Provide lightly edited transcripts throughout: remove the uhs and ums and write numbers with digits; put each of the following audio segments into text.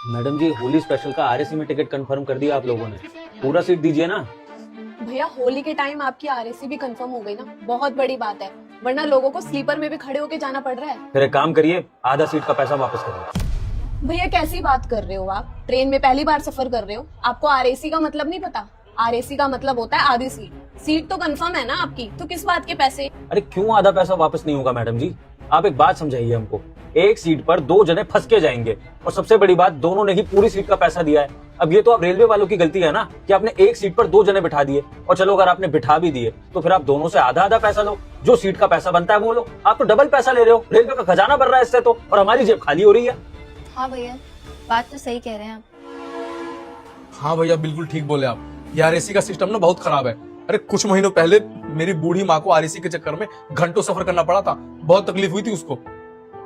Madam जी, Holi special का RAC में ticket confirm कर दिया आप लोगों ने। पूरा सीट दीजिए ना। भैया होली के टाइम आपकी आरएसी भी कंफर्म हो गई ना, बहुत बड़ी बात है। वरना लोगों को स्लीपर में भी खड़े होके जाना पड़ रहा है। फिर एक काम करिए, आधा सीट का पैसा वापस करिए। भैया कैसी बात कर रहे हो आप? ट्रेन में पहली बार सफर कर रहे हो, आपको आरएसी का मतलब नहीं पता? आरएसी का मतलब होता है आधी सीट। सीट तो कंफर्म है ना आपकी, तो किस बात के पैसे? अरे क्यों आधा पैसा वापस नहीं होगा मैडम जी? आप एक बात समझाइए हमको। एक सीट पर दो जने फंस के जाएंगे, और सबसे बड़ी बात, दोनों ने ही पूरी सीट का पैसा दिया है। अब ये तो आप रेलवे वालों की गलती है ना कि आपने एक सीट पर दो जने बिठा दिए। और चलो अगर आपने बिठा भी दिए तो फिर आप दोनों से आधा आधा पैसा लो, जो सीट का पैसा बनता है वो लो। आप तो डबल पैसा ले रहे हो, रेलवे का खजाना भर रहा है इससे तो, और हमारी जेब खाली हो रही है। हाँ भैया, बात तो सही कह रहे हैं आप। हाँ भैया, बिल्कुल ठीक बोले आप। ये आरएसी का सिस्टम ना बहुत खराब है। अरे कुछ महीनों पहले मेरी बूढ़ी माँ को आरएसी के चक्कर में घंटों सफर करना पड़ा था। बहुत तकलीफ हुई थी उसको।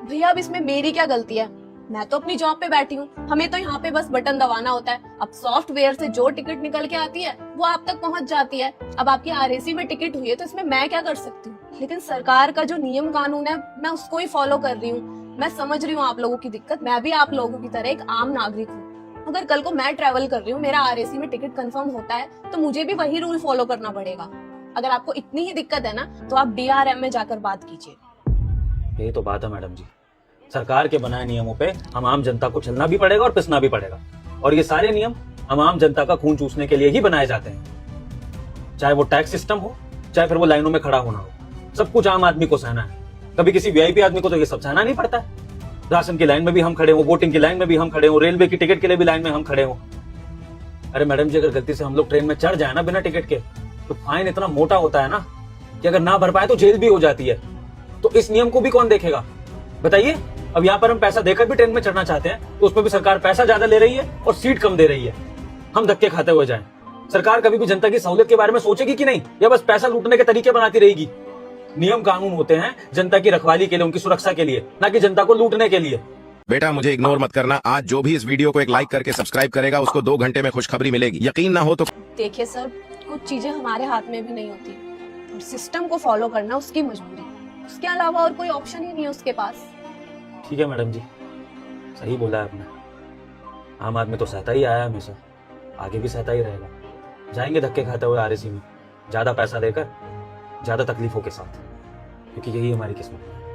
भैया अब इसमें मेरी क्या गलती है? मैं तो अपनी जॉब पे बैठी हूँ, हमें तो यहाँ पे बस बटन दबाना होता है। अब सॉफ्टवेयर से जो टिकट निकल के आती है वो आप तक पहुँच जाती है। अब आपकी आरएसी में टिकट हुई है तो इसमें मैं क्या कर सकती हूँ? लेकिन सरकार का जो नियम कानून है मैं उसको ही फॉलो कर रही हूँ। मैं समझ रही हूँ आप लोगों की दिक्कत, मैं भी आप लोगों की तरह एक आम नागरिक हूँ। अगर कल को मैं ट्रेवल कर रही हूँ, मेरा आरएसी में टिकट कंफर्म होता है तो मुझे भी वही रूल फॉलो करना पड़ेगा। अगर आपको इतनी ही दिक्कत है ना तो आप डीआरएम में जाकर बात कीजिए। यही तो बात है मैडम जी, सरकार के बनाए नियमों पे हम आम जनता को चलना भी पड़ेगा और पिसना भी पड़ेगा। और ये सारे नियम हम आम जनता का खून चूसने के लिए ही बनाए जाते हैं। चाहे वो टैक्स सिस्टम हो, चाहे फिर वो लाइनों में खड़ा होना हो, सब कुछ आम आदमी को सहना है। कभी किसी वीआईपी आदमी को तो ये सब सहना नहीं पड़ता है। राशन की लाइन में भी हम खड़े हो, वोटिंग की लाइन में भी हम खड़े हो, रेलवे की टिकट के लिए भी लाइन में हम खड़े हो। अरे मैडम जी, अगर गलती से हम लोग ट्रेन में चढ़ जाए ना बिना टिकट के, तो फाइन इतना मोटा होता है ना कि अगर ना भर पाए तो जेल भी हो जाती है। तो इस नियम को भी कौन देखेगा बताइए? अब यहाँ पर हम पैसा देकर भी ट्रेन में चढ़ना चाहते हैं तो उसमें भी सरकार पैसा ज्यादा ले रही है और सीट कम दे रही है। हम धक्के खाते हुए जाएं। सरकार कभी भी जनता की सहूलियत के बारे में सोचेगी कि नहीं, या बस पैसा लूटने के तरीके बनाती रहेगी? नियम कानून होते हैं जनता की रखवाली के लिए, उनकी सुरक्षा के लिए, ना कि जनता को लूटने के लिए। बेटा मुझे इग्नोर मत करना। आज जो भी इस वीडियो को एक लाइक करके सब्सक्राइब करेगा उसको 2 घंटे में खुशखबरी मिलेगी। यकीन ना हो तो देखिए सर, कुछ चीजें हमारे हाथ में भी नहीं होती, और सिस्टम को फॉलो करना उसकी मजबूरी, उसके अलावा और कोई ऑप्शन ही नहीं है उसके पास। ठीक है मैडम जी, सही बोला है आपने। आम आदमी तो सहता ही आया हमेशा, आगे भी सहता ही रहेगा। जाएंगे धक्के खाते हुए आरएसी में, ज्यादा पैसा देकर, ज्यादा तकलीफों के साथ, क्योंकि यही हमारी किस्मत है।